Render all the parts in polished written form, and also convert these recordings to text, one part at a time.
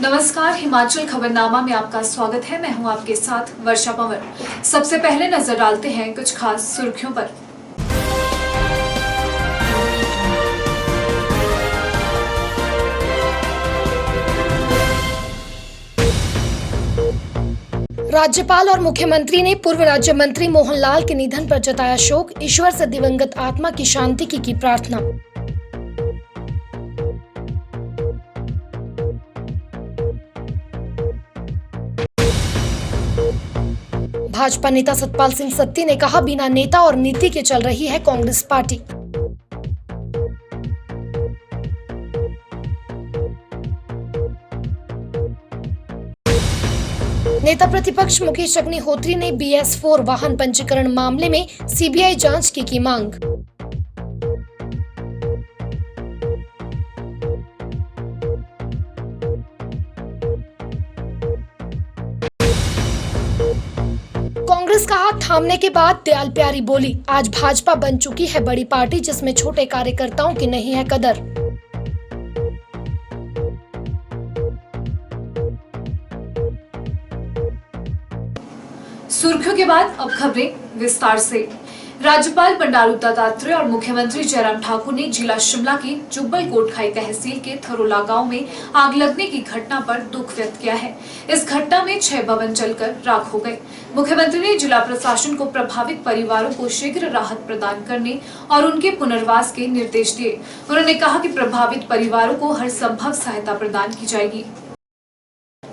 नमस्कार, हिमाचल खबरनामा में आपका स्वागत है। मैं हूं आपके साथ वर्षा पंवर। सबसे पहले नजर डालते हैं कुछ खास सुर्खियों पर। राज्यपाल और मुख्यमंत्री ने पूर्व राज्य मंत्री मोहन लाल के निधन पर जताया शोक। ईश्वर से दिवंगत आत्मा की शांति की प्रार्थना। भाजपा नेता सतपाल सिंह सत्ती ने कहा, बिना नेता और नीति के चल रही है कांग्रेस पार्टी। नेता प्रतिपक्ष मुकेश अग्निहोत्री ने BS4 वाहन पंजीकरण मामले में CBI जांच की मांग। कांग्रेस का हाथ थामने के बाद दयाल प्यारी बोली, आज भाजपा बन चुकी है बड़ी पार्टी जिसमें छोटे कार्यकर्ताओं की नहीं है कदर। सुर्खियों के बाद अब खबरें विस्तार से। राज्यपाल बंडारू दत्तात्रेय और मुख्यमंत्री जयराम ठाकुर ने जिला शिमला की जुब्बल कोटखाई तहसील के थरोला गांव में आग लगने की घटना पर दुख व्यक्त किया है। इस घटना में 6 भवन जलकर राख हो गए। मुख्यमंत्री ने जिला प्रशासन को प्रभावित परिवारों को शीघ्र राहत प्रदान करने और उनके पुनर्वास के निर्देश दिए। उन्होंने कहा कि प्रभावित परिवारों को हर संभव सहायता प्रदान की जाएगी।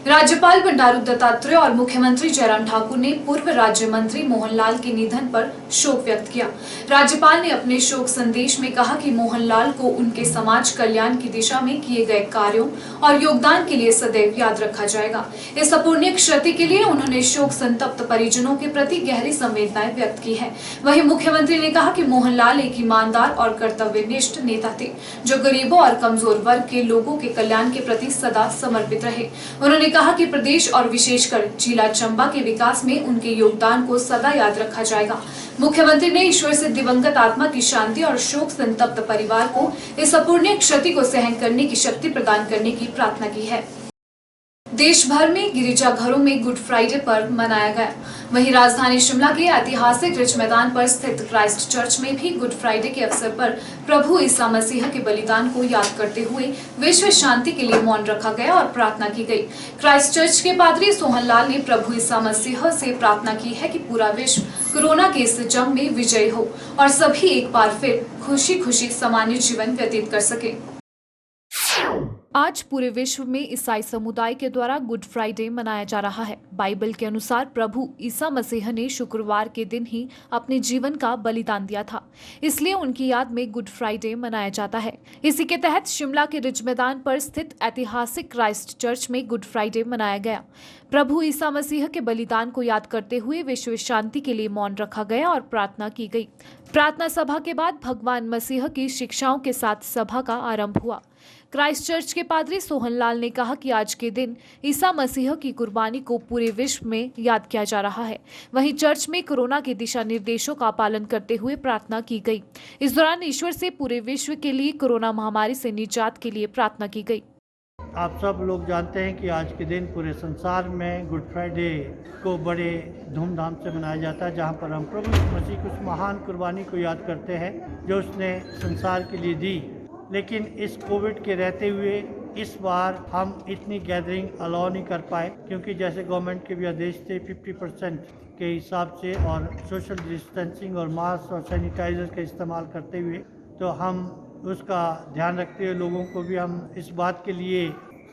राज्यपाल बंडारू दत्तात्रेय और मुख्यमंत्री जयराम ठाकुर ने पूर्व राज्य मंत्री मोहन लाल के निधन पर शोक व्यक्त किया। राज्यपाल ने अपने शोक संदेश में कहा कि मोहन लाल को उनके समाज कल्याण की दिशा में किए गए कार्यों और योगदान के लिए सदैव याद रखा जाएगा। इस अपूरणीय क्षति के लिए उन्होंने शोक संतप्त परिजनों के प्रति गहरी संवेदनाएं व्यक्त की है। वहीं मुख्यमंत्री ने कहा कि मोहन लाल एक ईमानदार और कर्तव्यनिष्ठ नेता थे, जो गरीबों और कमजोर वर्ग के लोगों के कल्याण के प्रति सदा समर्पित रहे। उन्होंने कहा कि प्रदेश और विशेषकर जिला चंबा के विकास में उनके योगदान को सदा याद रखा जाएगा। मुख्यमंत्री ने ईश्वर से दिवंगत आत्मा की शांति और शोक संतप्त परिवार को इस अपूरणीय क्षति को सहन करने की शक्ति प्रदान करने की प्रार्थना की है। देश भर में गिरिजाघरों में गुड फ्राइडे पर्व मनाया गया। वहीं राजधानी शिमला के ऐतिहासिक रिज मैदान पर स्थित क्राइस्ट चर्च में भी गुड फ्राइडे के अवसर पर प्रभु ईसा मसीह के बलिदान को याद करते हुए विश्व शांति के लिए मौन रखा गया और प्रार्थना की गई। क्राइस्ट चर्च के पादरी सोहन लाल ने प्रभु ईसा मसीह से प्रार्थना की है कि पूरा विश्व कोरोना के इस जंग में विजयी हो और सभी एक बार फिर खुशी खुशी सामान्य जीवन व्यतीत कर सके। आज पूरे विश्व में ईसाई समुदाय के द्वारा गुड फ्राइडे मनाया जा रहा है। बाइबल के अनुसार प्रभु ईसा मसीह ने शुक्रवार के दिन ही अपने जीवन का बलिदान दिया था, इसलिए उनकी याद में गुड फ्राइडे मनाया जाता है। इसी के तहत शिमला के रिज मैदान पर स्थित ऐतिहासिक क्राइस्ट चर्च में गुड फ्राइडे मनाया गया। प्रभु ईसा मसीह के बलिदान को याद करते हुए विश्व शांति के लिए मौन रखा गया और प्रार्थना की गई। प्रार्थना सभा के बाद भगवान मसीह की शिक्षाओं के साथ सभा का आरंभ हुआ। क्राइस्ट चर्च के पादरी सोहन लाल ने कहा कि आज के दिन ईसा मसीह की कुर्बानी को पूरे विश्व में याद किया जा रहा है। वहीं चर्च में कोरोना के दिशा निर्देशों का पालन करते हुए प्रार्थना की गई। इस दौरान ईश्वर से पूरे विश्व के लिए कोरोना महामारी से निजात के लिए प्रार्थना की गई। आप सब लोग जानते हैं कि आज के दिन पूरे संसार में गुड फ्राइडे को बड़े धूमधाम से मनाया जाता है, जहां पर हम प्रभु यीशु मसीह की उस महान कुर्बानी को याद करते हैं जो उसने संसार के लिए दी। लेकिन इस कोविड के रहते हुए इस बार हम इतनी गैदरिंग अलाउ नहीं कर पाए, क्योंकि जैसे गवर्नमेंट के भी आदेश थे 50% के हिसाब से और सोशल डिस्टेंसिंग और मास्क और सैनिटाइज़र का इस्तेमाल करते हुए, तो हम उसका ध्यान रखते हुए लोगों को भी हम इस बात के लिए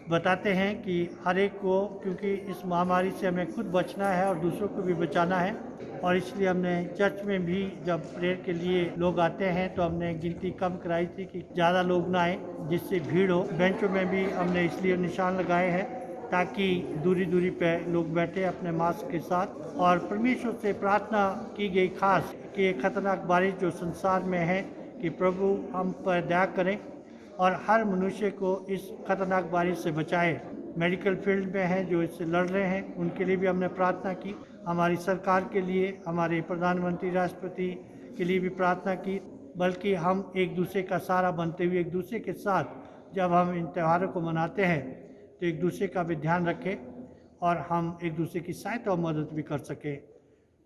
बताते हैं कि हर एक को, क्योंकि इस महामारी से हमें खुद बचना है और दूसरों को भी बचाना है, और इसलिए हमने चर्च में भी जब प्रेयर के लिए लोग आते हैं तो हमने गिनती कम कराई थी कि ज़्यादा लोग ना आए जिससे भीड़ हो। बेंचों में भी हमने इसलिए निशान लगाए हैं ताकि दूरी दूरी पे लोग बैठे अपने मास्क के साथ। और परमेश्वर से प्रार्थना की गई खास कि ये खतरनाक बारिश जो संसार में है कि प्रभु हम पर दया करें और हर मनुष्य को इस खतरनाक बारिश से बचाए। मेडिकल फील्ड में हैं जो इससे लड़ रहे हैं, उनके लिए भी हमने प्रार्थना की। हमारी सरकार के लिए, हमारे प्रधानमंत्री राष्ट्रपति के लिए भी प्रार्थना की। बल्कि हम एक दूसरे का सहारा बनते हुए एक दूसरे के साथ जब हम इन त्योहारों को मनाते हैं तो एक दूसरे का भी ध्यान रखें और हम एक दूसरे की सहायता और मदद भी कर सकें,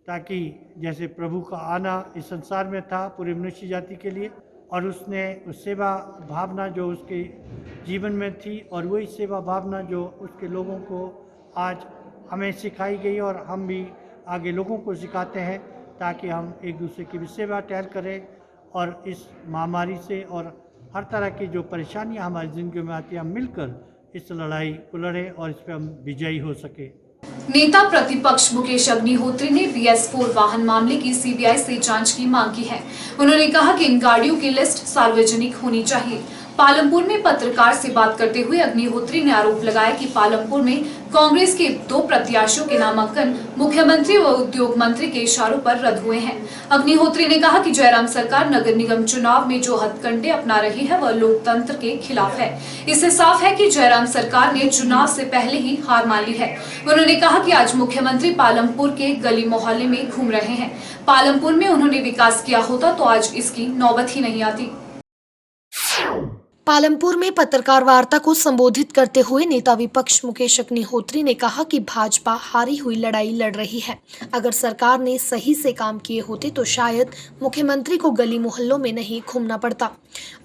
ताकि जैसे प्रभु का आना इस संसार में था पूरी मनुष्य जाति के लिए, और उसने उस सेवा भावना जो उसके जीवन में थी और वही सेवा भावना जो उसके लोगों को आज हमें सिखाई गई और हम भी आगे लोगों को सिखाते हैं, ताकि हम एक दूसरे की भी सेवा टहल करें और इस महामारी से और हर तरह की जो परेशानियां हमारी ज़िंदगी में आती हैं, हम मिलकर इस लड़ाई को लड़ें और इस पर हम विजयी हो सके। नेता प्रतिपक्ष मुकेश अग्निहोत्री ने BS4 वाहन मामले की CBI से जांच की मांग की है। उन्होंने कहा कि इन गाड़ियों की लिस्ट सार्वजनिक होनी चाहिए। पालमपुर में पत्रकार से बात करते हुए अग्निहोत्री ने आरोप लगाया कि पालमपुर में कांग्रेस के 2 प्रत्याशियों के नामांकन मुख्यमंत्री व उद्योग मंत्री के इशारों पर रद्द हुए हैं। अग्निहोत्री ने कहा कि जयराम सरकार नगर निगम चुनाव में जो हथकंडे अपना रही है वह लोकतंत्र के खिलाफ है। इससे साफ है कि जयराम सरकार ने चुनाव से पहले ही हार मान ली है। उन्होंने कहा कि आज मुख्यमंत्री पालमपुर के गली मोहल्ले में घूम रहे हैं। पालमपुर में उन्होंने विकास किया होता तो आज इसकी नौबत ही नहीं आती। पालमपुर में पत्रकार वार्ता को संबोधित करते हुए नेता विपक्ष मुकेश अग्निहोत्री ने कहा कि भाजपा हारी हुई लड़ाई लड़ रही है। अगर सरकार ने सही से काम किए होते तो शायद मुख्यमंत्री को गली मोहल्लों में नहीं घूमना पड़ता।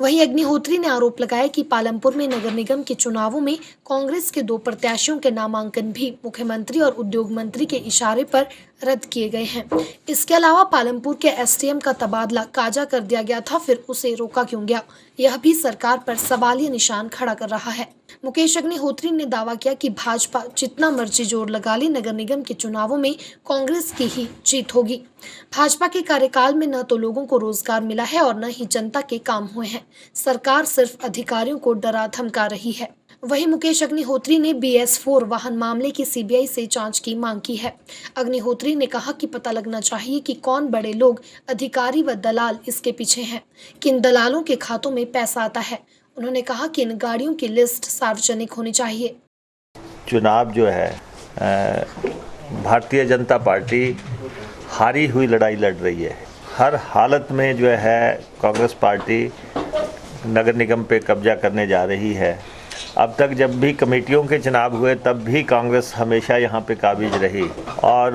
वहीं अग्निहोत्री ने आरोप लगाया कि पालमपुर में नगर निगम के चुनावों में कांग्रेस के 2 प्रत्याशियों के नामांकन भी मुख्यमंत्री और उद्योग मंत्री के इशारे पर रद्द किए गए हैं। इसके अलावा पालमपुर के SDM का तबादला काजा कर दिया गया था, फिर उसे रोका क्यों गया, यह भी सरकार पर सवालिया निशान खड़ा कर रहा है। मुकेश अग्निहोत्री ने दावा किया कि भाजपा जितना मर्जी जोर लगा ले, नगर निगम के चुनावों में कांग्रेस की ही जीत होगी। भाजपा के कार्यकाल में न तो लोगों को रोजगार मिला है और न ही जनता के काम हुए हैं। सरकार सिर्फ अधिकारियों को डरा धमका रही है। वहीं मुकेश अग्निहोत्री ने BS4 वाहन मामले की CBI से जांच की मांग की है। अग्निहोत्री ने कहा कि पता लगना चाहिए कि कौन बड़े लोग, अधिकारी व दलाल इसके पीछे हैं, किन दलालों के खातों में पैसा आता है। उन्होंने कहा कि इन गाड़ियों की लिस्ट सार्वजनिक होनी चाहिए। चुनाव जो है भारतीय जनता पार्टी हारी हुई लड़ाई लड़ रही है। हर हालत में जो है कांग्रेस पार्टी नगर निगम पे कब्जा करने जा रही है। अब तक जब भी कमेटियों के चुनाव हुए तब भी कांग्रेस हमेशा यहाँ पे काबिज रही और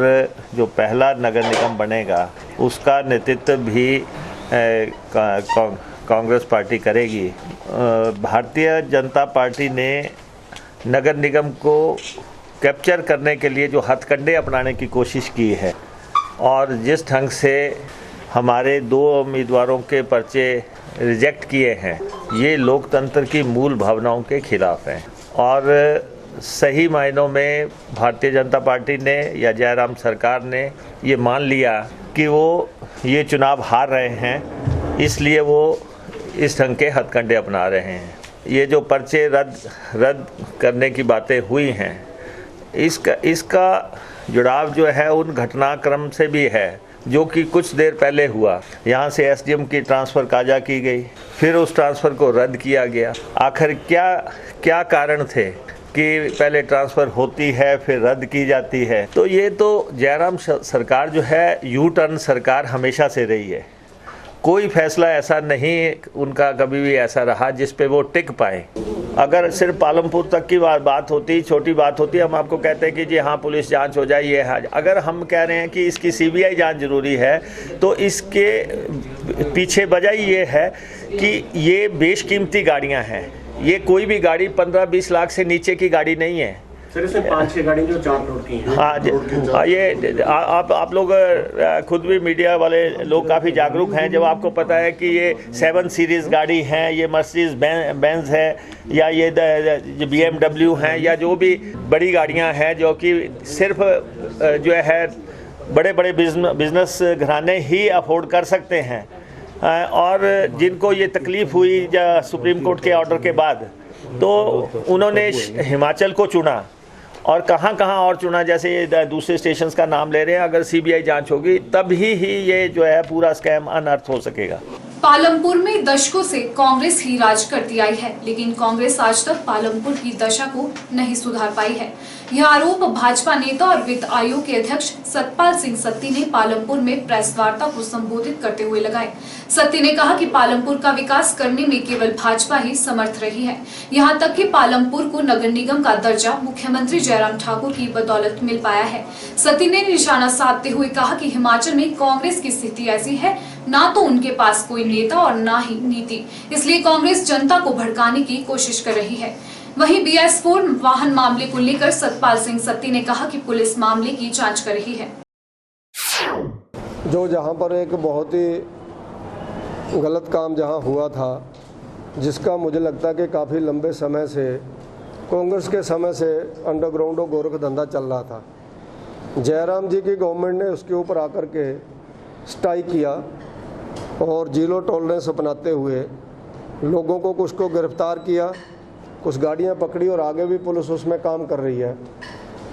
जो पहला नगर निगम बनेगा उसका नेतृत्व भी कांग्रेस पार्टी करेगी। भारतीय जनता पार्टी ने नगर निगम को कैप्चर करने के लिए जो हथकंडे अपनाने की कोशिश की है और जिस ढंग से हमारे 2 उम्मीदवारों के पर्चे रिजेक्ट किए हैं, ये लोकतंत्र की मूल भावनाओं के खिलाफ हैं और सही मायनों में भारतीय जनता पार्टी ने या जयराम सरकार ने ये मान लिया कि वो ये चुनाव हार रहे हैं, इसलिए वो इस ढंग के हथकंडे अपना रहे हैं। ये जो पर्चे रद्द करने की बातें हुई हैं, इसका जुड़ाव जो है उन घटनाक्रम से भी है जो कि कुछ देर पहले हुआ। यहाँ से SDM की ट्रांसफ़र काजा की गई, फिर उस ट्रांसफ़र को रद्द किया गया। आखिर क्या कारण थे कि पहले ट्रांसफ़र होती है फिर रद्द की जाती है? तो ये तो जयराम सरकार जो है U-टर्न सरकार हमेशा से रही है। कोई फैसला ऐसा नहीं उनका कभी भी ऐसा रहा जिस पे वो टिक पाए। अगर सिर्फ पालमपुर तक की बात होती, छोटी बात होती, हम आपको कहते हैं कि जी हाँ पुलिस जांच हो जाए, ये है। अगर हम कह रहे हैं कि इसकी CBI जांच ज़रूरी है तो इसके पीछे वजह ये है कि ये बेशकीमती गाड़ियाँ हैं। ये कोई भी गाड़ी 15-20 लाख से नीचे की गाड़ी नहीं है। सर इसमें 5-6 गाड़ी जो 4 करोड़ की हैं। हाँ, ये आप लोग खुद भी मीडिया वाले लोग काफ़ी जागरूक हैं। जब आपको पता है कि ये 7 सीरीज़ गाड़ी हैं, ये मर्सिडीज बेंज है या ये BMW हैं या जो भी बड़ी गाड़ियां हैं जो कि सिर्फ जो है बड़े बड़े बिजनेस घराने ही अफोर्ड कर सकते हैं और जिनको ये तकलीफ़ हुई सुप्रीम कोर्ट के ऑर्डर के बाद, तो उन्होंने हिमाचल को चुना और कहाँ और चुना। जैसे ये दूसरे स्टेशंस का नाम ले रहे हैं। अगर CBI जांच होगी तब ही ये जो है पूरा स्कैम अनर्थ हो सकेगा। पालमपुर में दशकों से कांग्रेस ही राज करती आई है, लेकिन कांग्रेस आज तक पालमपुर की दशा को नहीं सुधार पाई है। यह आरोप भाजपा नेता और वित्त आयोग के अध्यक्ष सतपाल सिंह सत्ती ने पालमपुर में प्रेस वार्ता को संबोधित करते हुए लगाए। सत्ती ने कहा कि पालमपुर का विकास करने में केवल भाजपा ही समर्थ रही है। यहां तक कि पालमपुर को नगर निगम का दर्जा मुख्यमंत्री जयराम ठाकुर की बदौलत मिल पाया है। सत्ती ने निशाना साधते हुए कहा कि हिमाचल में कांग्रेस की स्थिति ऐसी है, ना तो उनके पास कोई नेता और ना ही नीति, इसलिए कांग्रेस जनता को भड़काने की कोशिश कर रही है। वहीं BS4 वाहन मामले को लेकर सतपाल सिंह सत्ती ने कहा कि पुलिस मामले की जांच कर रही है। जो जहां पर एक बहुत ही गलत काम जहां हुआ था, जिसका मुझे लगता है कि काफ़ी लंबे समय से कांग्रेस के समय से अंडरग्राउंड और गोरख धंधा चल रहा था। जयराम जी की गवर्नमेंट ने उसके ऊपर आकर के स्ट्राइक किया और जीरो टॉलरेंस अपनाते हुए लोगों को कुछ को गिरफ्तार किया, कुछ गाड़ियां पकड़ी और आगे भी पुलिस उसमें काम कर रही है।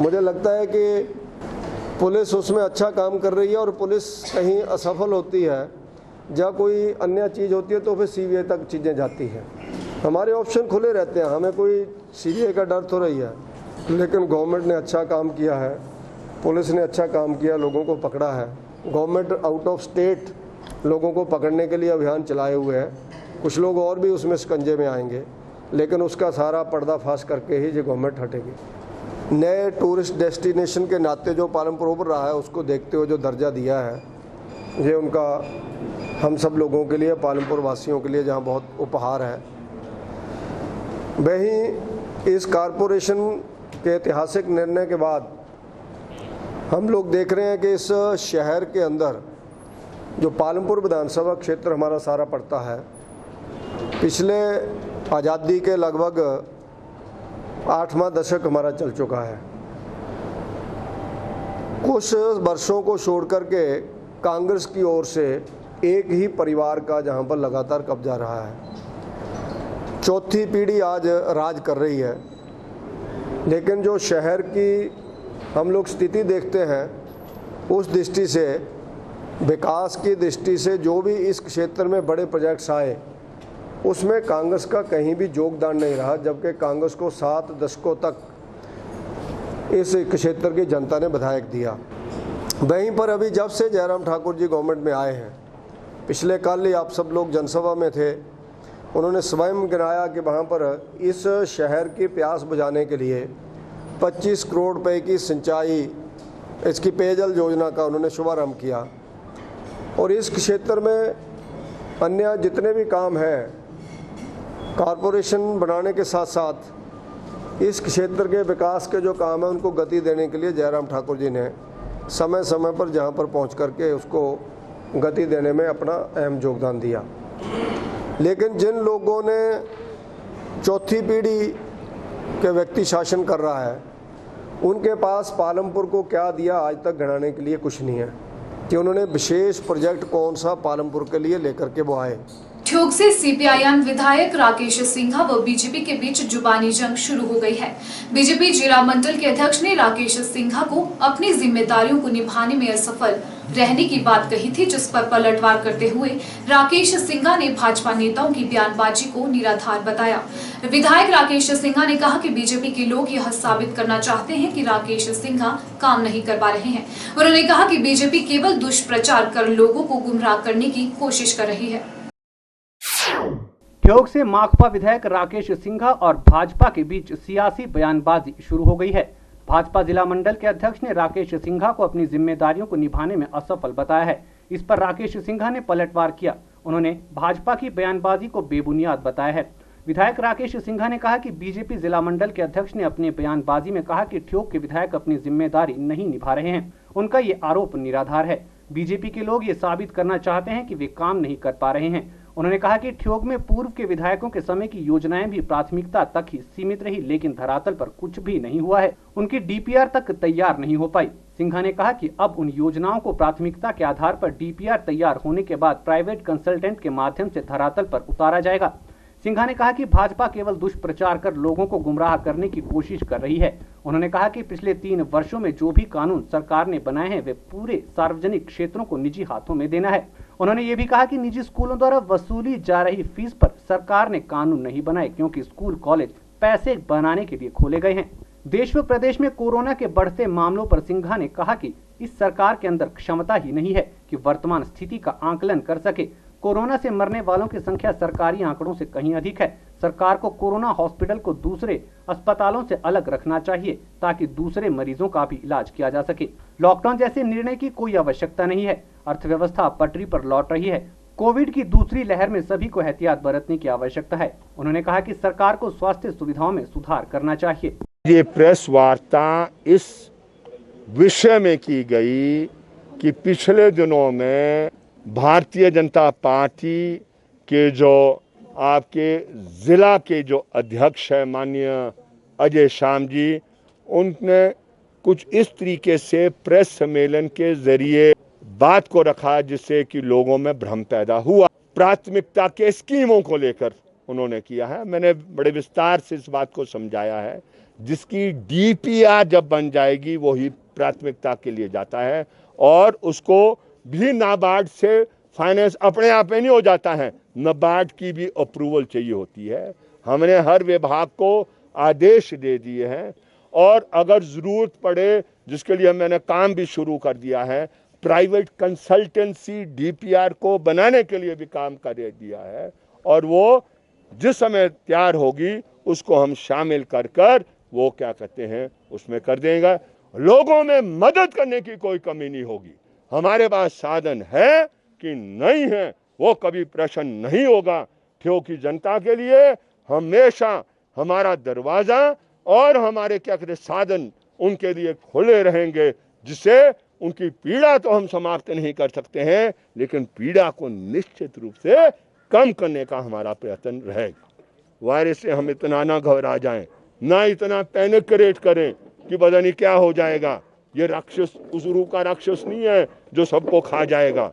मुझे लगता है कि पुलिस उसमें अच्छा काम कर रही है और पुलिस कहीं असफल होती है या कोई अन्य चीज़ होती है तो फिर CBI तक चीज़ें जाती हैं। हमारे ऑप्शन खुले रहते हैं, हमें कोई CBI का डर तो रही है, लेकिन गवर्नमेंट ने अच्छा काम किया है, पुलिस ने अच्छा काम किया, लोगों को पकड़ा है। गवर्नमेंट आउट ऑफ स्टेट लोगों को पकड़ने के लिए अभियान चलाए हुए हैं। कुछ लोग और भी उसमें शिकंजे में आएंगे, लेकिन उसका सारा पर्दाफाश करके ही ये गवर्नमेंट हटेगी। नए टूरिस्ट डेस्टिनेशन के नाते जो पालमपुर उभर रहा है, उसको देखते हुए जो दर्जा दिया है, ये उनका हम सब लोगों के लिए, पालमपुर वासियों के लिए जहाँ बहुत उपहार है। वहीं इस कारपोरेशन के ऐतिहासिक निर्णय के बाद हम लोग देख रहे हैं कि इस शहर के अंदर जो पालमपुर विधानसभा क्षेत्र हमारा सारा पड़ता है, पिछले आज़ादी के लगभग 8वां दशक हमारा चल चुका है। कुछ वर्षों को छोड़ करके कांग्रेस की ओर से एक ही परिवार का जहां पर लगातार कब्जा रहा है। चौथी पीढ़ी आज राज कर रही है, लेकिन जो शहर की हम लोग स्थिति देखते हैं, उस दृष्टि से, विकास की दृष्टि से जो भी इस क्षेत्र में बड़े प्रोजेक्ट्स आए, उसमें कांग्रेस का कहीं भी योगदान नहीं रहा, जबकि कांग्रेस को 7 दशकों तक इस क्षेत्र की जनता ने विधायक दिया। वहीं पर अभी जब से जयराम ठाकुर जी गवर्नमेंट में आए हैं, पिछले कल ही आप सब लोग जनसभा में थे, उन्होंने स्वयं गिनाया कि वहाँ पर इस शहर की प्यास बुझाने के लिए 25 करोड़ रुपए की सिंचाई, इसकी पेयजल योजना का उन्होंने शुभारंभ किया। और इस क्षेत्र में अन्य जितने भी काम हैं, कारपोरेशन बनाने के साथ साथ इस क्षेत्र के विकास के जो काम है, उनको गति देने के लिए जयराम ठाकुर जी ने समय समय पर जहां पर पहुंच करके उसको गति देने में अपना अहम योगदान दिया। लेकिन जिन लोगों ने चौथी पीढ़ी के व्यक्ति शासन कर रहा है, उनके पास पालमपुर को क्या दिया आज तक गिनाने के लिए कुछ नहीं है कि उन्होंने विशेष प्रोजेक्ट कौन सा पालमपुर के लिए लेकर के वो आए। ठियोग से CPIM विधायक राकेश सिंघा व बीजेपी के बीच जुबानी जंग शुरू हो गई है। बीजेपी जिला मंडल के अध्यक्ष ने राकेश सिंघा को अपनी जिम्मेदारियों को निभाने में असफल रहने की बात कही थी, जिस पर पलटवार करते हुए राकेश सिंघा ने भाजपा नेताओं की बयानबाजी को निराधार बताया। विधायक राकेश सिंघा ने कहा कि बीजेपी के लोग यह साबित करना चाहते हैं कि राकेश सिंघा काम नहीं कर पा रहे हैं। उन्होंने कहा कि बीजेपी केवल दुष्प्रचार कर लोगों को गुमराह करने की कोशिश कर रही है। ठियोग से माकपा विधायक राकेश सिंघा और भाजपा के बीच सियासी बयानबाजी शुरू हो गई है। भाजपा जिला मंडल के अध्यक्ष ने राकेश सिंघा को अपनी जिम्मेदारियों को निभाने में असफल बताया है। इस पर राकेश सिंघा ने पलटवार किया। उन्होंने भाजपा की बयानबाजी को बेबुनियाद बताया है। विधायक राकेश सिंघा ने कहा कि बीजेपी जिला मंडल के अध्यक्ष ने अपनी बयानबाजी में कहा कि ठियोग के विधायक अपनी जिम्मेदारी नहीं निभा रहे हैं। उनका ये आरोप निराधार है। बीजेपी के लोग ये साबित करना चाहते हैं कि वे काम नहीं कर पा रहे हैं। उन्होंने कहा कि ठियोग में पूर्व के विधायकों के समय की योजनाएं भी प्राथमिकता तक ही सीमित रही, लेकिन धरातल पर कुछ भी नहीं हुआ है। उनकी DPR तक तैयार नहीं हो पाई। सिंघा ने कहा कि अब उन योजनाओं को प्राथमिकता के आधार पर DPR तैयार होने के बाद प्राइवेट कंसल्टेंट के माध्यम से धरातल पर उतारा जाएगा। सिंघा ने कहा कि भाजपा केवल दुष्प्रचार कर लोगों को गुमराह करने की कोशिश कर रही है। उन्होंने कहा कि पिछले 3 वर्षों में जो भी कानून सरकार ने बनाए हैं, वे पूरे सार्वजनिक क्षेत्रों को निजी हाथों में देना है। उन्होंने ये भी कहा कि निजी स्कूलों द्वारा वसूली जा रही फीस पर सरकार ने कानून नहीं बनाए, क्योंकि स्कूल कॉलेज पैसे बनाने के लिए खोले गए हैं। देश व प्रदेश में कोरोना के बढ़ते मामलों पर सिंघा ने कहा कि इस सरकार के अंदर क्षमता ही नहीं है कि वर्तमान स्थिति का आकलन कर सके। कोरोना से मरने वालों की संख्या सरकारी आंकड़ों से कहीं अधिक है। सरकार को कोरोना हॉस्पिटल को दूसरे अस्पतालों से अलग रखना चाहिए ताकि दूसरे मरीजों का भी इलाज किया जा सके। लॉकडाउन जैसे निर्णय की कोई आवश्यकता नहीं है। अर्थव्यवस्था पटरी पर लौट रही है। कोविड की दूसरी लहर में सभी को एहतियात बरतने की आवश्यकता है। उन्होंने कहा कि सरकार को स्वास्थ्य सुविधाओं में सुधार करना चाहिए। ये प्रेस वार्ता इस विषय में की गई कि पिछले दिनों में भारतीय जनता पार्टी के जो आपके ज़िला के जो अध्यक्ष है माननीय अजय श्याम जी, उनने कुछ इस तरीके से प्रेस सम्मेलन के जरिए बात को रखा जिससे कि लोगों में भ्रम पैदा हुआ। प्राथमिकता के स्कीमों को लेकर उन्होंने किया है। मैंने बड़े विस्तार से इस बात को समझाया है। जिसकी डीपीआर जब बन जाएगी वही प्राथमिकता के लिए जाता है और उसको भी नाबार्ड से फाइनेंस अपने आप में नहीं हो जाता है, नाबार्ड की भी अप्रूवल चाहिए होती है। हमने हर विभाग को आदेश दे दिए हैं और अगर ज़रूरत पड़े, जिसके लिए मैंने काम भी शुरू कर दिया है, प्राइवेट कंसल्टेंसी डीपीआर को बनाने के लिए भी काम कर दिया है और वो जिस समय तैयार होगी उसको हम शामिल कर वो क्या कहते हैं उसमें कर देंगे। लोगों में मदद करने की कोई कमी नहीं होगी। हमारे पास साधन है कि नहीं है वो कभी प्रश्न नहीं होगा, क्योंकि जनता के लिए हमेशा हमारा दरवाज़ा और हमारे क्या कहते साधन उनके लिए खुले रहेंगे, जिससे उनकी पीड़ा तो हम समाप्त नहीं कर सकते हैं, लेकिन पीड़ा को निश्चित रूप से कम करने का हमारा प्रयत्न रहेगा। वायरस से हम इतना ना घबरा जाएं, ना इतना पैनिक क्रिएट करें कि पता नहीं क्या हो जाएगा। ये राक्षस उस रूप का राक्षस नहीं है जो सबको खा जाएगा।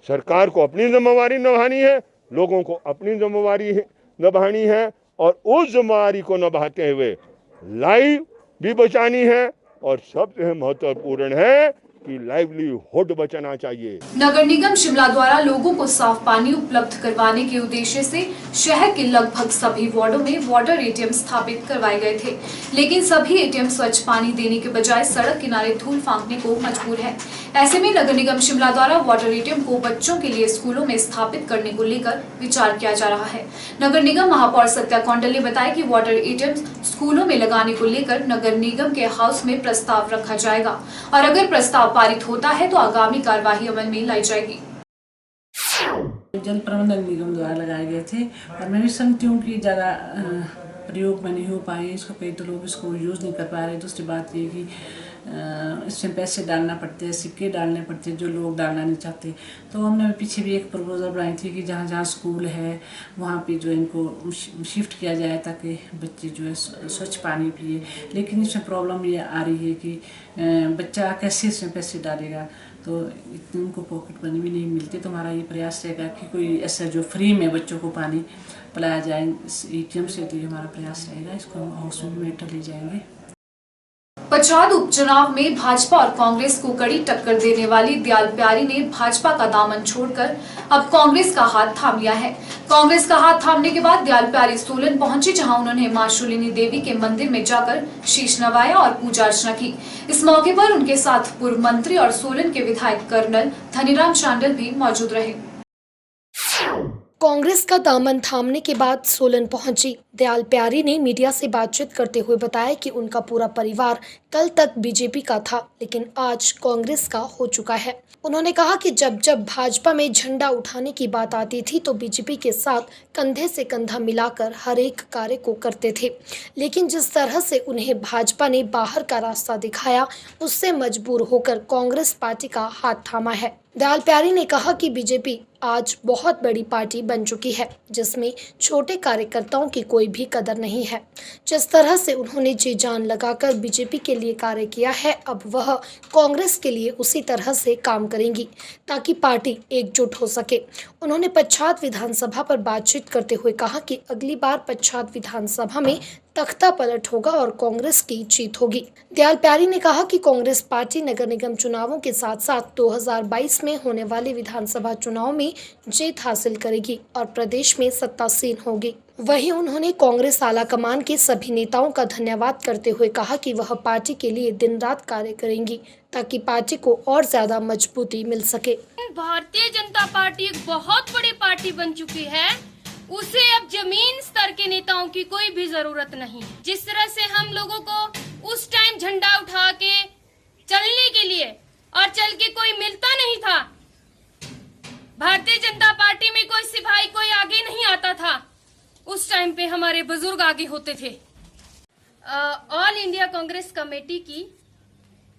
सरकार को अपनी जिम्मेवारी निभानी है, लोगों को अपनी जिम्मेवारी निभानी है और उस जिम्मेवारी को निभाते हुए लाइफ भी बचानी है और सबसे महत्वपूर्ण है कि लाइवलीहुड बचाना चाहिए। नगर निगम शिमला द्वारा लोगों को साफ पानी उपलब्ध करवाने के उद्देश्य से शहर के लगभग सभी वार्डों में वाटर एटीएम स्थापित करवाए गए थे, लेकिन सभी एटीएम स्वच्छ पानी देने के बजाय सड़क किनारे धूल फांकने को मजबूर है। ऐसे में नगर निगम शिमला द्वारा वाटर एटीएम को बच्चों के लिए स्कूलों में स्थापित करने को लेकर विचार किया जा रहा है। नगर निगम महापौर सत्या कौंडल ने बताया कि वाटर एटीएम स्कूलों में लगाने को लेकर नगर निगम के हाउस में प्रस्ताव रखा जाएगा और अगर प्रस्ताव पारित होता है तो आगामी कार्यवाही अमल में लाई जाएगी। जल प्रबंधन निगम द्वारा लगाए गए थे और मैं भी समझती हूँ कि ज़्यादा प्रयोग में नहीं हो पाए इसको, कई तो लोग इसको यूज़ नहीं कर पा रहे। दूसरी बात ये कि इसमें पैसे डालना पड़ते हैं, सिक्के डालने पड़ते हैं जो लोग डालना नहीं चाहते। तो हमने पीछे भी एक प्रपोजल बनाई थी कि जहाँ जहाँ स्कूल है वहाँ पे जो इनको शिफ्ट किया जाए ताकि बच्चे जो है स्वच्छ पानी पिए। लेकिन इसमें प्रॉब्लम ये आ रही है कि बच्चा कैसे इसमें पैसे डालेगा, तो इतने उनको पॉकेट मनी भी नहीं मिलती। तो हमारा ये प्रयास रहेगा कि कोई ऐसा जो फ्री में बच्चों को पानी पिलाया जाए एटीएम से, तो ये हमारा प्रयास रहेगा। इसको हम हाउस में मैटर ले जाएंगे। पच्छाद उपचुनाव में भाजपा और कांग्रेस को कड़ी टक्कर देने वाली दयाल प्यारी ने भाजपा का दामन छोड़कर अब कांग्रेस का हाथ थाम लिया है। कांग्रेस का हाथ थामने के बाद दयाल प्यारी सोलन पहुंची, जहां उन्होंने मां शूलिनी देवी के मंदिर में जाकर शीश नवाया और पूजा अर्चना की। इस मौके पर उनके साथ पूर्व मंत्री और सोलन के विधायक कर्नल धनीराम शांडल भी मौजूद रहे। कांग्रेस का दामन थामने के बाद सोलन पहुंची दयाल प्यारी ने मीडिया से बातचीत करते हुए बताया कि उनका पूरा परिवार कल तक बीजेपी का था, लेकिन आज कांग्रेस का हो चुका है। उन्होंने कहा कि जब जब भाजपा में झंडा उठाने की बात आती थी तो बीजेपी के साथ कंधे से कंधा मिलाकर हर एक कार्य को करते थे, लेकिन जिस तरह से उन्हें भाजपा ने बाहर का रास्ता दिखाया उससे मजबूर होकर कांग्रेस पार्टी का हाथ थामा है। दयाल प्यारी ने कहा कि बीजेपी आज बहुत बड़ी पार्टी बन चुकी है, जिसमें छोटे कार्यकर्ताओं की कोई भी कदर नहीं है। जिस तरह से उन्होंने जी जान लगाकर बीजेपी के लिए कार्य किया है, अब वह कांग्रेस के लिए उसी तरह से काम करेंगी ताकि पार्टी एकजुट हो सके। उन्होंने पच्छाद विधानसभा पर बातचीत करते हुए कहा कि अगली बार पच्छाद विधानसभा में तख्ता पलट होगा और कांग्रेस की जीत होगी। दयाल प्यारी ने कहा कि कांग्रेस पार्टी नगर निगम चुनावों के साथ साथ 2022 में होने वाले विधानसभा चुनाव में जीत हासिल करेगी और प्रदेश में सत्तासीन होगी। वहीं उन्होंने कांग्रेस आला कमान के सभी नेताओं का धन्यवाद करते हुए कहा कि वह पार्टी के लिए दिन रात कार्य करेंगी ताकि पार्टी को और ज्यादा मजबूती मिल सके। भारतीय जनता पार्टी एक बहुत बड़ी पार्टी बन चुकी है, उसे अब जमीन स्तर के नेताओं की कोई भी जरूरत नहीं। जिस तरह से हम लोगों को उस टाइम झंडा उठा के चलने के लिए और चल के कोई मिलता नहीं था, भारतीय जनता पार्टी में कोई सिपाही कोई आगे नहीं आता था, उस टाइम पे हमारे बुजुर्ग आगे होते थे। ऑल इंडिया कांग्रेस कमेटी की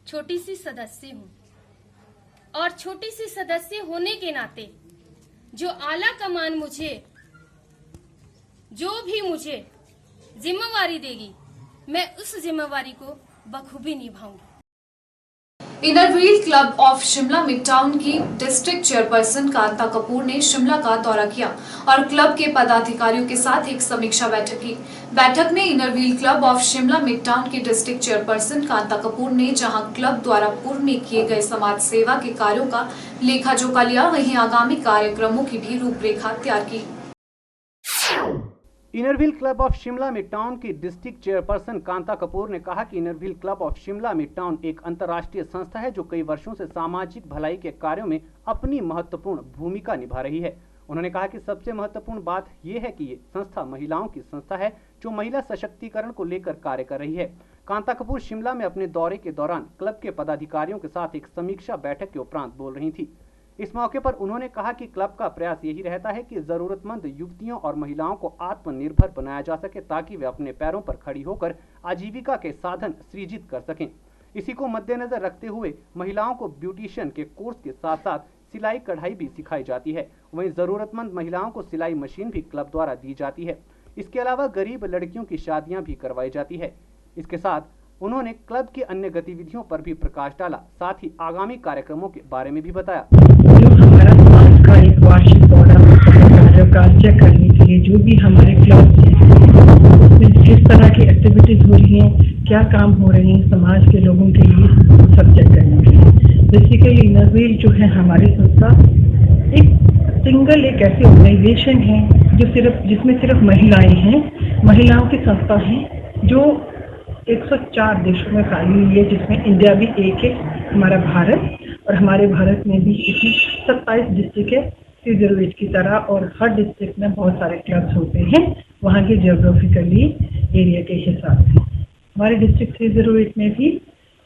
छोटी सी सदस्य हूँ और छोटी सी सदस्य होने के नाते जो आला कमान मुझे जिम्मेवारी देगी, मैं उस जिम्मेवारी को बखूबी निभाऊंगी। Inner Wheel Club of Shimla Mid Town की डिस्ट्रिक्ट चेयरपर्सन कांता कपूर ने शिमला का दौरा किया और क्लब के पदाधिकारियों के साथ एक समीक्षा बैठक की। बैठक में inner Wheel Club of Shimla Mid Town की डिस्ट्रिक्ट चेयरपर्सन कांता कपूर ने जहां क्लब द्वारा पूर्व में किए गए समाज सेवा के कार्यों का लेखा जोखा लिया, वहीं आगामी कार्यक्रमों की भी रूपरेखा तैयार की। Inner Wheel Club of Shimla Mid Town की डिस्ट्रिक्ट चेयरपर्सन कांता कपूर ने कहा कि inner Wheel Club of Shimla Mid town एक अंतर्राष्ट्रीय संस्था है जो कई वर्षों से सामाजिक भलाई के कार्यों में अपनी महत्वपूर्ण भूमिका निभा रही है। उन्होंने कहा कि सबसे महत्वपूर्ण बात यह है कि ये संस्था महिलाओं की संस्था है जो महिला सशक्तिकरण को लेकर कार्य कर रही है। कांता कपूर शिमला में अपने दौरे के दौरान क्लब के पदाधिकारियों के साथ एक समीक्षा बैठक के उपरांत बोल रही थी। इस मौके पर उन्होंने कहा कि क्लब का प्रयास यही रहता है कि जरूरतमंद युवतियों और महिलाओं को आत्मनिर्भर बनाया जा सके ताकि वे अपने पैरों पर खड़ी होकर आजीविका के साधन सृजित कर सकें। इसी को मद्देनजर रखते हुए महिलाओं को ब्यूटिशियन के कोर्स के साथ साथ सिलाई कढ़ाई भी सिखाई जाती है। वहीं जरूरतमंद महिलाओं को सिलाई मशीन भी क्लब द्वारा दी जाती है। इसके अलावा गरीब लड़कियों की शादियां भी करवाई जाती है। इसके साथ उन्होंने क्लब की अन्य गतिविधियों पर भी प्रकाश डाला, साथ ही आगामी कार्यक्रमों के बारे में भी बताया। जो हमारा समाज का एक वार्षिक दौरा कार्य करने के लिए जो भी हमारे क्लब किस तरह की एक्टिविटीज हो रही हैं, क्या काम हो रहे हैं समाज के लोगों के लिए, सब चेक करने के लिए। बेसिकली इनर व्हील जो है हमारी संस्था एक ऐसी ऑर्गेनाइजेशन है जिसमें सिर्फ महिलाएं हैं, महिलाओं की संस्था है जो 104 देशों में फैली हुई है, जिसमें इंडिया भी एक है, हमारा भारत, और हमारे भारत में भी इसमें 27 डिस्ट्रिक्ट है सीजरवेट की तरह, और हर डिस्ट्रिक्ट में बहुत सारे क्लब्स होते हैं वहाँ के जियोग्राफिकली एरिया के हिसाब से। हमारे डिस्ट्रिक्ट सीजरवेट में भी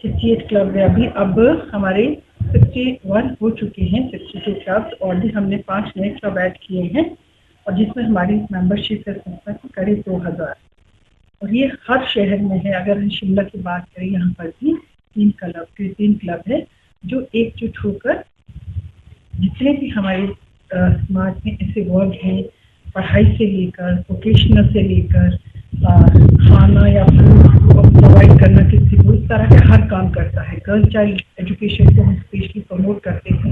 68 क्लब है, अभी अब हमारे 61 हो चुके हैं, 62 क्लब्स, और भी हमने 5 नए क्लब ऐड किए हैं, और जिसमें हमारी मेंबरशिप है संस्था की करीब 2000, और ये हर शहर में है। अगर हम शिमला की बात करें, यहाँ पर भी 3 क्लब है जो एकजुट होकर जितने भी हमारे समाज में ऐसे वर्ग हैं, पढ़ाई से लेकर वोकेशनल से लेकर खाना या फूड प्रोवाइड करना किसी को, इस तरह के हर काम करता है। गर्ल चाइल्ड एजुकेशन को हम स्पेशली प्रमोट करते हैं,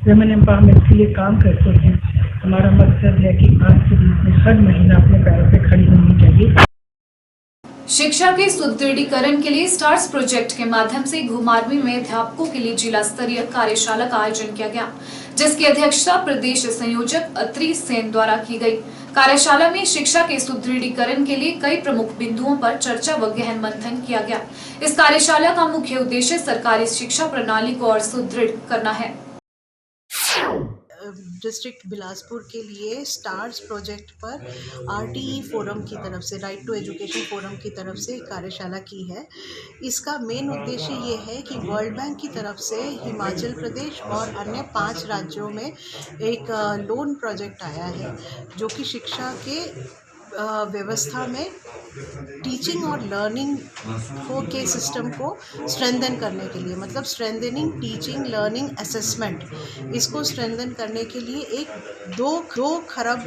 वुमेन एम्पावरमेंट के लिए काम करते हैं। हमारा मकसद है कि आज के दिन में हर महिला अपने पैरों पर खड़ी होनी चाहिए। शिक्षा के सुदृढ़ीकरण के लिए स्टार्स प्रोजेक्ट के माध्यम से घुमारवीं में अध्यापकों के लिए जिला स्तरीय कार्यशाला का आयोजन किया गया, जिसकी अध्यक्षता प्रदेश संयोजक अत्री सेन द्वारा की गई। कार्यशाला में शिक्षा के सुदृढ़ीकरण के लिए कई प्रमुख बिंदुओं पर चर्चा व गहन मंथन किया गया। इस कार्यशाला का मुख्य उद्देश्य सरकारी शिक्षा प्रणाली को और सुदृढ़ करना है। डिस्ट्रिक्ट बिलासपुर के लिए स्टार्स प्रोजेक्ट पर RTE फोरम की तरफ से, राइट टू एजुकेशन फोरम की तरफ से कार्यशाला की है। इसका मेन उद्देश्य ये है कि वर्ल्ड बैंक की तरफ से हिमाचल प्रदेश और अन्य 5 राज्यों में एक लोन प्रोजेक्ट आया है जो कि शिक्षा के व्यवस्था में टीचिंग और लर्निंग के सिस्टम को स्ट्रेंथन करने के लिए, मतलब स्ट्रेंथनिंग टीचिंग लर्निंग असेसमेंट, इसको स्ट्रेंथन करने के लिए एक 2 खरब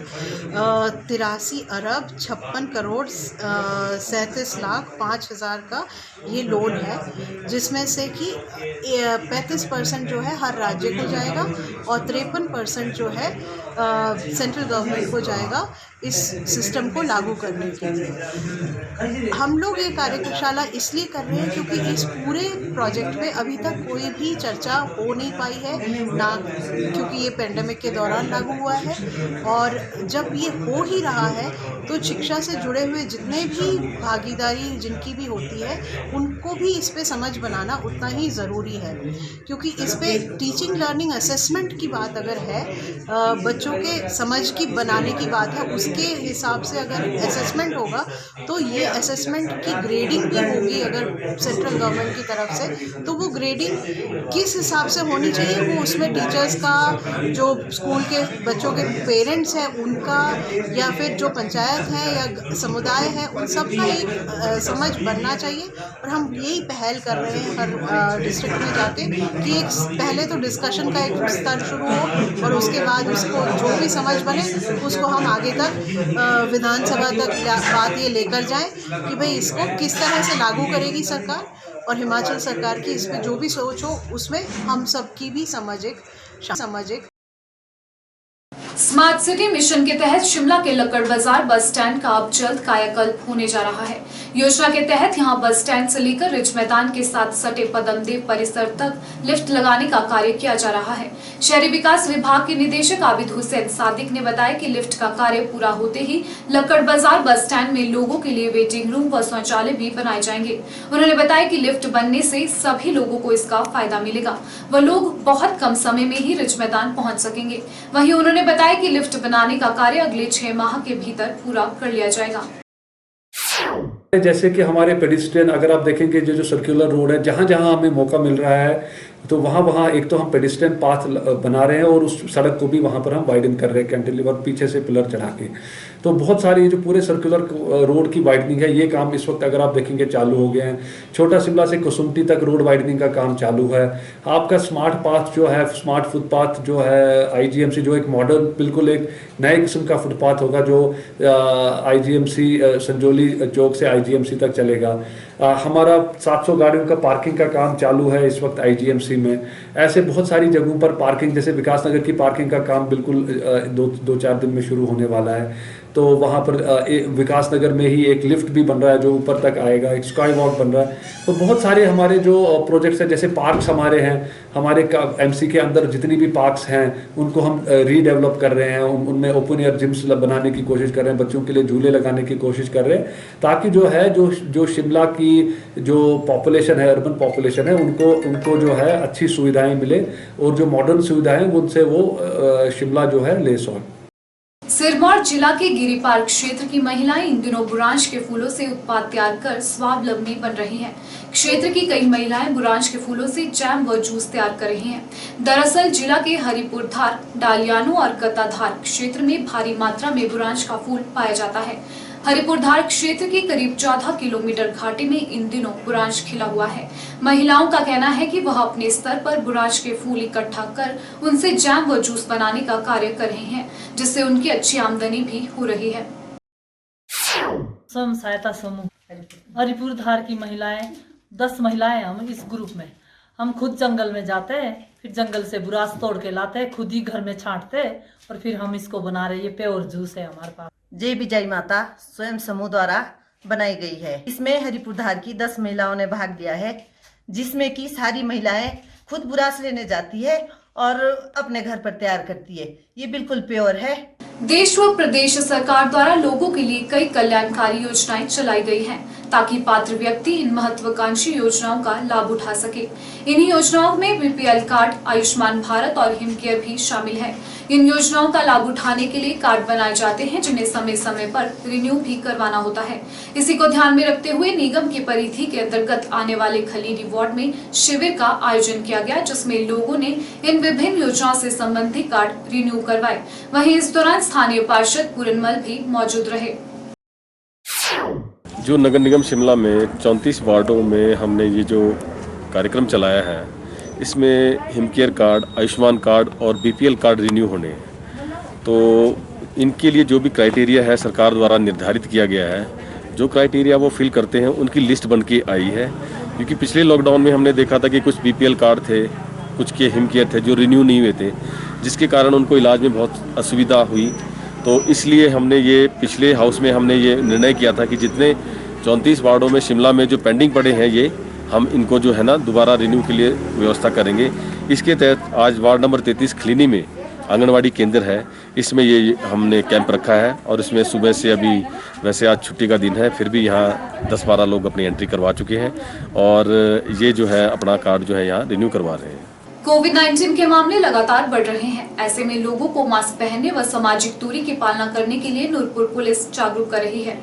83 अरब 56 करोड़ 37 लाख 5 हज़ार का ये लोन है, जिसमें से कि 35% जो है हर राज्य को जाएगा और 53% जो है सेंट्रल गवर्नमेंट को जाएगा इस सिस्टम को लागू करने के लिए। हम लोग ये कार्यशाला इसलिए कर रहे हैं क्योंकि इस पूरे प्रोजेक्ट पे अभी तक कोई भी चर्चा हो नहीं पाई है ना, क्योंकि ये पेंडेमिक के दौरान लागू हुआ है। और जब ये हो ही रहा है तो शिक्षा से जुड़े हुए जितने भी भागीदारी जिनकी भी होती है उनको भी इस पे समझ बनाना उतना ही ज़रूरी है, क्योंकि इस पे टीचिंग लर्निंग असेसमेंट की बात अगर है, बच्चों के समझ की बनाने की बात है, उसके हिसाब से अगर असेसमेंट होगा तो ये असेसमेंट की ग्रेडिंग भी होगी अगर सेंट्रल गवर्नमेंट की तरफ से, तो वो ग्रेडिंग किस हिसाब से होनी चाहिए वो उसमें टीचर्स का, जो स्कूल के बच्चों के पेरेंट्स हैं उनका, या फिर जो पंचायत है या समुदाय है, उन सब का एक समझ बनना चाहिए। और हम यही पहल कर रहे हैं हर डिस्ट्रिक्ट में जाके कि एक पहले तो डिस्कशन का एक स्तर शुरू हो और उसके बाद उसको जो भी समझ बने उसको हम आगे तक विधानसभा तक बात ये लेकर जाएं कि भाई इसको किस तरह से लागू करेगी सरकार, और हिमाचल सरकार की इस पर जो भी सोच हो उसमें हम सबकी भी समझ एक स्मार्ट सिटी मिशन के तहत शिमला के लक्कड़ बाजार बस स्टैंड का अब जल्द कायाकल्प होने जा रहा है। योजना के तहत यहां बस स्टैंड से लेकर रिज मैदान के साथ सटे पदमदेव परिसर तक लिफ्ट लगाने का कार्य किया जा रहा है। शहरी विकास विभाग के निदेशक आबिद हुसैन सादिक ने बताया कि लिफ्ट का कार्य पूरा होते ही लक्कड़ बाजार बस स्टैंड में लोगों के लिए वेटिंग रूम व शौचालय भी बनाए जाएंगे। उन्होंने बताया कि लिफ्ट बनने से सभी लोगों को इसका फायदा मिलेगा व लोग बहुत कम समय में ही रिज मैदान पहुँच सकेंगे। वहीं उन्होंने बताया कि लिफ्ट बनाने का कार्य अगले 6 माह के भीतर पूरा कर लिया जाएगा। जैसे कि हमारे पेडिस्ट्रियन, अगर आप देखेंगे जो सर्कुलर रोड है, जहाँ जहाँ हमें मौका मिल रहा है तो वहाँ एक तो हम पेडिस्ट्रियन पाथ बना रहे हैं और उस सड़क को भी वहाँ पर हम वाइडन कर रहे हैं कैंटिलीवर पीछे से पिलर चढ़ा के। तो बहुत सारी जो पूरे सर्कुलर रोड की वाइडनिंग है ये काम इस वक्त अगर आप देखेंगे चालू हो गए हैं। छोटा शिमला से कुसुम्पटी तक रोड वाइडनिंग का काम चालू है। आपका स्मार्ट पाथ जो है, स्मार्ट फुटपाथ जो है आईजीएमसी, जो एक मॉडर्न बिल्कुल एक नए किस्म का फुटपाथ होगा जो आईजीएमसी संजोली चौक से आईजीएमसी तक चलेगा। हमारा 700 गाड़ियों का पार्किंग का काम चालू है इस वक्त आईजीएमसी में। ऐसे बहुत सारी जगहों पर पार्किंग, जैसे विकास नगर की पार्किंग का काम बिल्कुल 2-4 दिन में शुरू होने वाला है। तो वहाँ पर विकास नगर में ही एक लिफ्ट भी बन रहा है जो ऊपर तक आएगा, एक स्काई वॉक बन रहा है। तो बहुत सारे हमारे जो प्रोजेक्ट्स हैं, जैसे पार्क्स हमारे हैं, हमारे एमसी के अंदर जितनी भी पार्क्स हैं उनको हम रीडेवलप कर रहे हैं, उनमें ओपन एयर जिम्स बनाने की कोशिश कर रहे हैं, बच्चों के लिए झूले लगाने की कोशिश कर रहे हैं, ताकि जो है जो शिमला की जो पॉपुलेशन है, अर्बन पॉपुलेशन है, उनको जो है अच्छी सुविधाएं मिले और जो मॉडर्न सुविधाएं उनसे वो शिमला जो है लेस हो। सिरमौर जिला के गिरी पार्क क्षेत्र की महिलाएं इन दिनों बुरांश के फूलों से उत्पाद तैयार कर स्वावलंबी बन रही हैं। क्षेत्र की कई महिलाएं बुरांश के फूलों से जैम व जूस तैयार कर रही हैं। दरअसल जिला के हरिपुर धार, डालियानो और गताधार क्षेत्र में भारी मात्रा में बुरांश का फूल पाया जाता है। हरिपुर धार क्षेत्र के करीब 14 किलोमीटर घाटी में इन दिनों बुरांश खिला हुआ है। महिलाओं का कहना है कि वह अपने स्तर पर बुरांश के फूल इकट्ठा कर उनसे जैम व जूस बनाने का कार्य कर रही हैं, जिससे उनकी अच्छी आमदनी भी हो रही है। स्वयं सहायता समूह हरिपुर धार की महिलाएं, 10 महिलाएं हम इस ग्रुप में, हम खुद जंगल में जाते हैं, फिर जंगल से बुरांश तोड़ के लाते हैं, खुद ही घर में छांटते हैं और फिर हम इसको बना रहे हैं। ये प्योर जूस है हमारे पास। जय विजय माता स्वयं समूह द्वारा बनाई गई है। इसमें हरिपुर धार की 10 महिलाओं ने भाग लिया है, जिसमें कि सारी महिलाएं खुद बुरांश लेने जाती है और अपने घर पर तैयार करती है। ये बिल्कुल प्योर है। देश व प्रदेश सरकार द्वारा लोगों के लिए कई कल्याणकारी योजनाएं चलाई गई हैं, ताकि पात्र व्यक्ति इन महत्वाकांक्षी योजनाओं का लाभ उठा सके। इन्हीं योजनाओं में बीपीएल कार्ड, आयुष्मान भारत और हिमकेयर भी शामिल है। इन योजनाओं का लाभ उठाने के लिए कार्ड बनाए जाते हैं, जिन्हें समय समय पर रिन्यू भी करवाना होता है। इसी को ध्यान में रखते हुए निगम की परिधि के अंतर्गत आने वाले खलीरी वार्ड में शिविर का आयोजन किया गया, जिसमें लोगों ने इन विभिन्न योजनाओं से संबंधित कार्ड रिन्यू करवाए। वहीं इस दौरान स्थानीय पार्षद पूरनमल भी मौजूद रहे। जो नगर निगम शिमला में 34 वार्डों में हमने ये जो कार्यक्रम चलाया है, इसमें हिमकेयर कार्ड, आयुष्मान कार्ड और बीपीएल कार्ड रिन्यू होने हैं। तो इनके लिए जो भी क्राइटेरिया है सरकार द्वारा निर्धारित किया गया है, जो क्राइटेरिया वो फिल करते हैं उनकी लिस्ट बन के आई है। क्योंकि पिछले लॉकडाउन में हमने देखा था कि कुछ बीपीएल कार्ड थे, कुछ के हिमकेयर थे जो रिन्यू नहीं हुए थे, जिसके कारण उनको इलाज में बहुत असुविधा हुई। तो इसलिए हमने ये पिछले हाउस में हमने ये निर्णय किया था कि जितने 34 वार्डों में शिमला में जो पेंडिंग पड़े हैं ये हम इनको जो है ना दोबारा रिन्यू के लिए व्यवस्था करेंगे। इसके तहत आज वार्ड नंबर 33 खलीनी में आंगनवाड़ी केंद्र है, इसमें ये हमने कैंप रखा है और इसमें सुबह से अभी वैसे आज छुट्टी का दिन है फिर भी यहाँ 10-12 लोग अपनी एंट्री करवा चुके हैं और ये जो है अपना कार्ड जो है यहाँ रिन्यू करवा रहे हैं। कोविड-19 के मामले लगातार बढ़ रहे हैं। ऐसे में लोगों को मास्क पहनने व सामाजिक दूरी की पालना करने के लिए नूरपुर पुलिस जागरूक कर रही है।